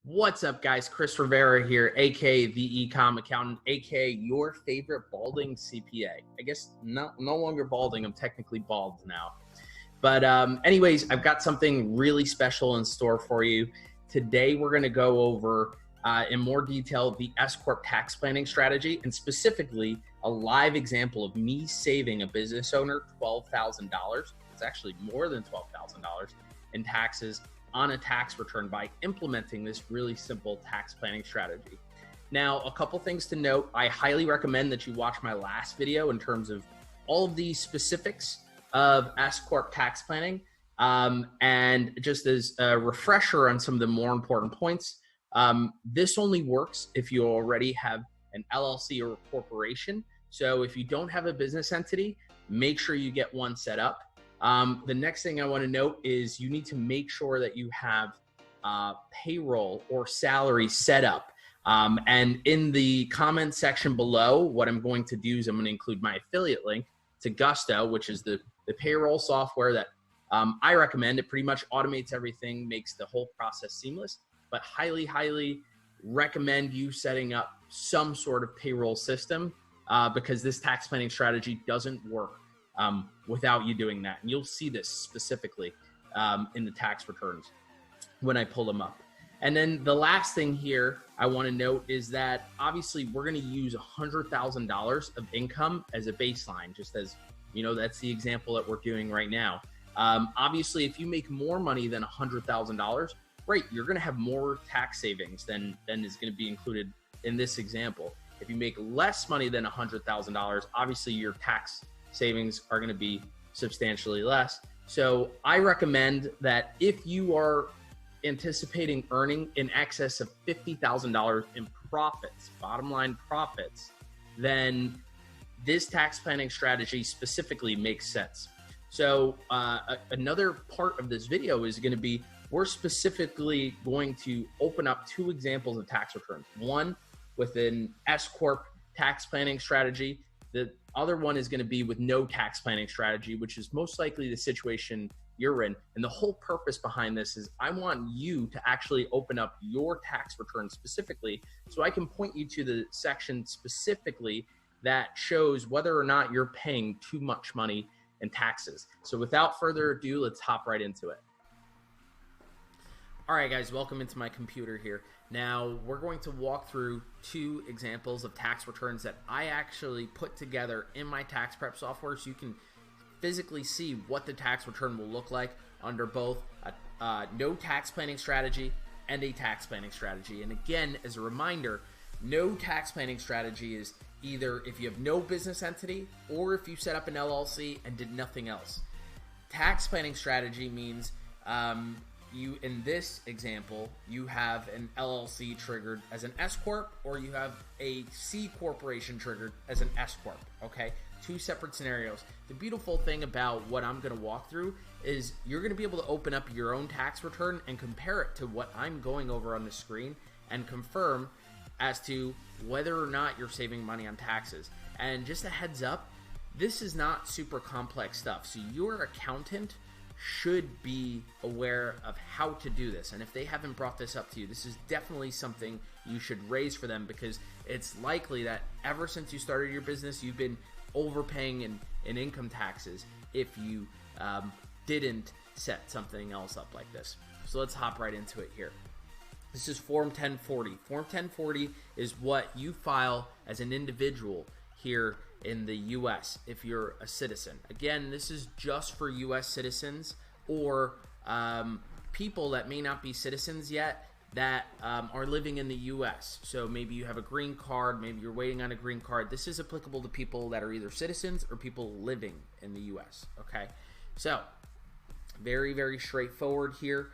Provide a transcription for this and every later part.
What's up, guys? Chris Rivera here, aka the Ecommerce Accountant, aka your favorite balding CPA. I guess no longer balding. I'm technically bald now. But anyways, I've got something really special in store for you. Today, we're going to go over in more detail the S Corp tax planning strategy, and specifically a live example of me saving a business owner $12,000. It's actually more than $12,000 in taxes on a tax return by implementing this really simple tax planning strategy. Now, a couple things to note. I highly recommend that you watch my last video in terms of all of the specifics of S Corp tax planning. And just as a refresher on some of the more important points, this only works if you already have an LLC or a corporation. So if you don't have a business entity, make sure you get one set up. The next thing I want to note is you need to make sure that you have payroll or salary set up. And in the comment section below, what I'm going to do is I'm going to include my affiliate link to Gusto, which is the payroll software that I recommend. It pretty much automates everything, makes the whole process seamless, but highly recommend you setting up some sort of payroll system because this tax planning strategy doesn't work without you doing that. And you'll see this specifically in the tax returns when I pull them up. And then the last thing here I want to note is that obviously we're going to use $100,000 of income as a baseline, just as, you know, that's the example that we're doing right now. Obviously, if you make more money than $100,000, right, you're going to have more tax savings than is going to be included in this example. If you make less money than $100,000, obviously your tax savings are going to be substantially less. So I recommend that if you are anticipating earning in excess of $50,000 in profits, bottom line profits, then this tax planning strategy specifically makes sense. So another part of this video is going to be, we're specifically going to open up two examples of tax returns. One with an S Corp tax planning strategy. The other one is going to be with no tax planning strategy, which is most likely the situation you're in. And the whole purpose behind this is I want you to actually open up your tax return specifically so I can point you to the section specifically that shows whether or not you're paying too much money in taxes. So without further ado, let's hop right into it. All right, guys, welcome into my computer here. Now, we're going to walk through two examples of tax returns that I actually put together in my tax prep software so you can physically see what the tax return will look like under both a no tax planning strategy and a tax planning strategy. And again, as a reminder, no tax planning strategy is either if you have no business entity or if you set up an LLC and did nothing else. Tax planning strategy means you, in this example, you have an LLC triggered as an S Corp, or you have a C corporation triggered as an S Corp, okay? Two separate scenarios. The beautiful thing about what I'm gonna walk through is you're gonna be able to open up your own tax return and compare it to what I'm going over on the screen and confirm as to whether or not you're saving money on taxes. And just a heads up, this is not super complex stuff. So your accountant should be aware of how to do this. And if they haven't brought this up to you, this is definitely something you should raise for them, because it's likely that ever since you started your business, you've been overpaying in income taxes if you didn't set something else up like this. So let's hop right into it here. This is Form 1040. Form 1040 is what you file as an individual here in the US if you're a citizen. Again, this is just for US citizens or people that may not be citizens yet that are living in the US. So maybe you have a green card, maybe you're waiting on a green card. This is applicable to people that are either citizens or people living in the US, okay? So very straightforward here.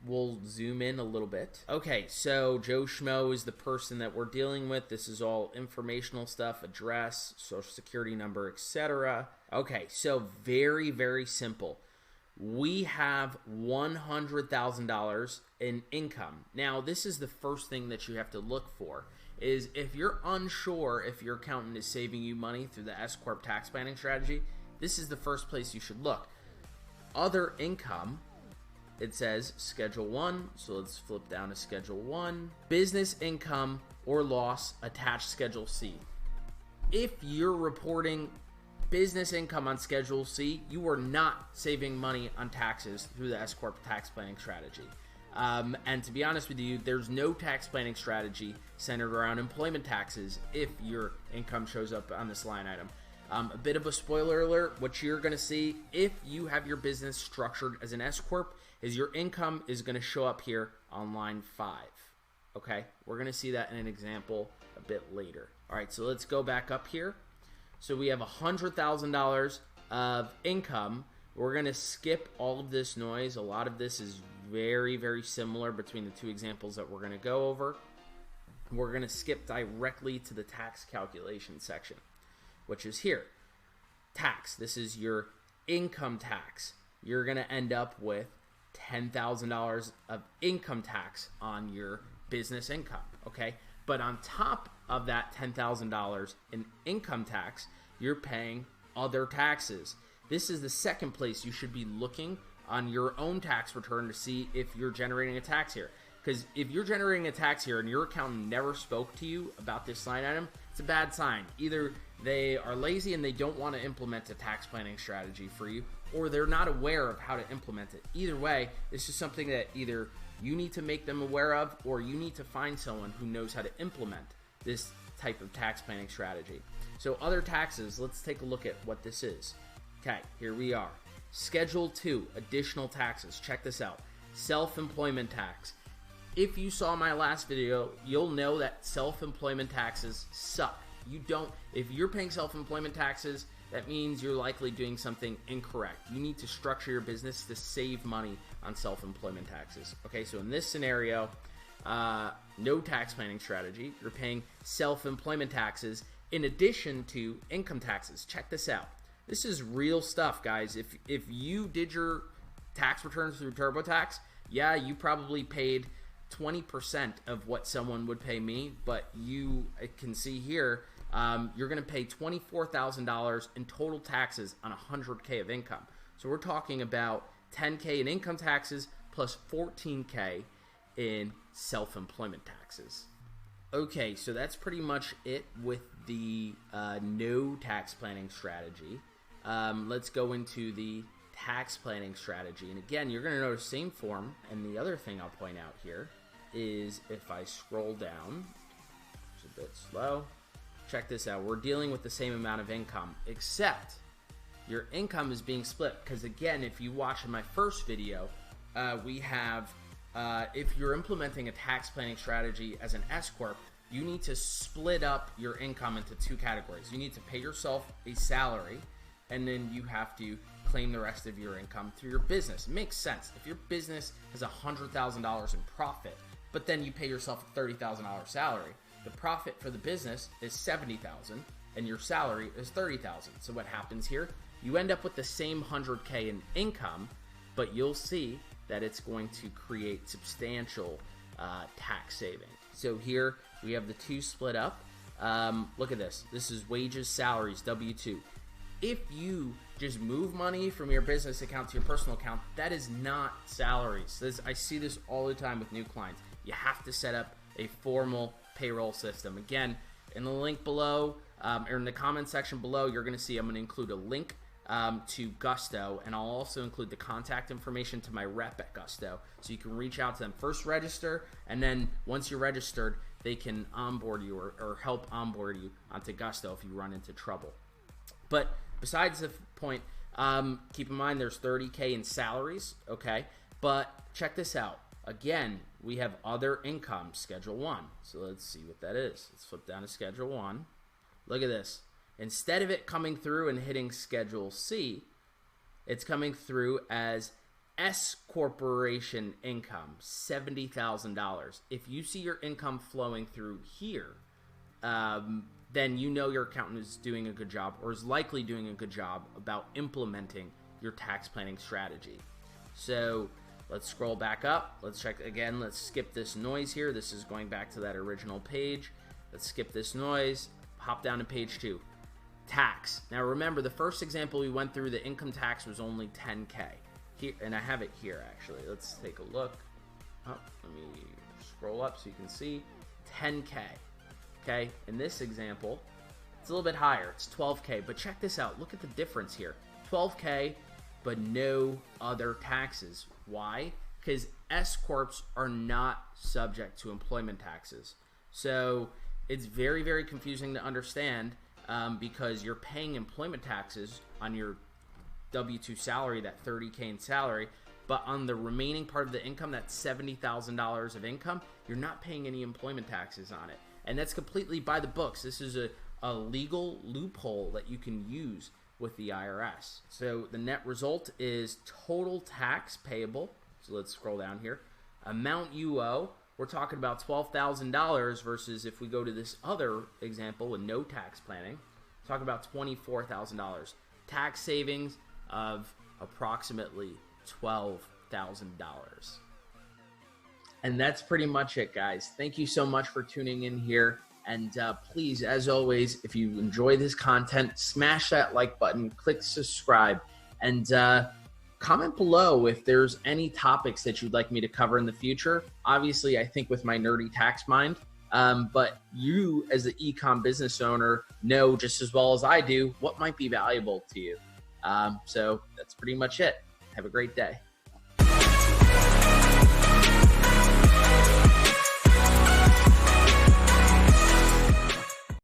We'll zoom in a little bit. Okay, so Joe Schmo is the person that we're dealing with. This is all informational stuff, address, social security number, etc. Okay, so very simple. We have $100,000 in income. Now, this is the first thing that you have to look for, is if you're unsure if your accountant is saving you money through the S Corp tax planning strategy, this is the first place you should look. Other income it says Schedule 1. So let's flip down to Schedule 1. Business income or loss attached Schedule C. If you're reporting business income on Schedule C, you are not saving money on taxes through the S-Corp tax planning strategy. And to be honest with you, there's no tax planning strategy centered around employment taxes if your income shows up on this line item. A bit of a spoiler alert, what you're going to see if you have your business structured as an S-Corp is your income is going to show up here on line 5. Okay, we're going to see that in an example a bit later. All right, so let's go back up here. So we have $100,000 of income. We're going to skip all of this noise. A lot of this is very, very similar between the two examples that we're going to go over. We're going to skip directly to the tax calculation section, which is here. Tax. This is your income tax. You're going to end up with $10,000 of income tax on your business income, okay? But on top of that $10,000 in income tax, you're paying other taxes. This is the second place you should be looking on your own tax return to see if you're generating a tax here. Because if you're generating a tax here and your accountant never spoke to you about this line item, it's a bad sign. Either they are lazy and they don't want to implement a tax planning strategy for you, or they're not aware of how to implement it. Either way, this is something that either you need to make them aware of, or you need to find someone who knows how to implement this type of tax planning strategy. So other taxes, let's take a look at what this is. Okay, here we are. Schedule 2, additional taxes. Check this out. Self-employment tax. If you saw my last video, you'll know that self-employment taxes suck. If you're paying self-employment taxes, that means you're likely doing something incorrect. You need to structure your business to save money on self-employment taxes. Okay, so in this scenario, no tax planning strategy. You're paying self-employment taxes in addition to income taxes. Check this out. This is real stuff, guys. If you did your tax returns through TurboTax, yeah, you probably paid 20% of what someone would pay me, but you can see here, you're going to pay $24,000 in total taxes on $100K of income. So we're talking about $10K in income taxes plus $14K in self-employment taxes. Okay, so that's pretty much it with the no tax planning strategy. Let's go into the tax planning strategy. And again, you're going to notice same form. And the other thing I'll point out here is if I scroll down, it's a bit slow. Check this out. We're dealing with the same amount of income, except your income is being split. Because again, if you watch in my first video, we have, if you're implementing a tax planning strategy as an S-Corp, you need to split up your income into two categories. You need to pay yourself a salary, and then you have to claim the rest of your income through your business. It makes sense. If your business has $100,000 in profit, but then you pay yourself a $30,000 salary, the profit for the business is $70,000 and your salary is $30,000. So what happens here? You end up with the same $100K in income, but you'll see that it's going to create substantial tax saving. So here we have the two split up. Look at this. This is wages, salaries, W-2. If you just move money from your business account to your personal account, that is not salaries. I see this all the time with new clients. You have to set up a formal payroll system. Again, in the link below, or in the comment section below, you're going to see I'm going to include a link to Gusto, and I'll also include the contact information to my rep at Gusto, so you can reach out to them. First register, and then once you're registered, they can onboard you or help onboard you onto Gusto if you run into trouble. But besides the point, keep in mind there's $30K in salaries, okay? But check this out. Again, we have other income, Schedule 1. So let's see what that is. Let's flip down to Schedule 1. Look at this. Instead of it coming through and hitting Schedule C, it's coming through as S corporation income, $70,000. If you see your income flowing through here, then you know your accountant is doing a good job, or is likely doing a good job about implementing your tax planning strategy. So let's scroll back up. Let's check again. Let's skip this noise here. This is going back to that original page. Let's skip this noise. Hop down to page 2. Tax. Now remember, the first example we went through, the income tax was only $10K. here, and I have it here actually. Let's take a look. Oh, let me scroll up so you can see 10K. Okay, in this example, it's a little bit higher. It's 12K, but check this out. Look at the difference here. 12K, but no other taxes. Why? Because S corps are not subject to employment taxes. So it's very, very confusing to understand because you're paying employment taxes on your W-2 salary, that 30K in salary, but on the remaining part of the income, that $70,000 of income, you're not paying any employment taxes on it. And that's completely by the books. This is a legal loophole that you can use with the IRS. So the net result is total tax payable. So let's scroll down here. Amount you owe, we're talking about $12,000 versus if we go to this other example with no tax planning, talking about $24,000. Tax savings of approximately $12,000. And that's pretty much it, guys. Thank you so much for tuning in here. And please, as always, if you enjoy this content, smash that like button, click subscribe, and comment below if there's any topics that you'd like me to cover in the future. Obviously, I think with my nerdy tax mind, but you as the e-com business owner know just as well as I do what might be valuable to you. So that's pretty much it. Have a great day.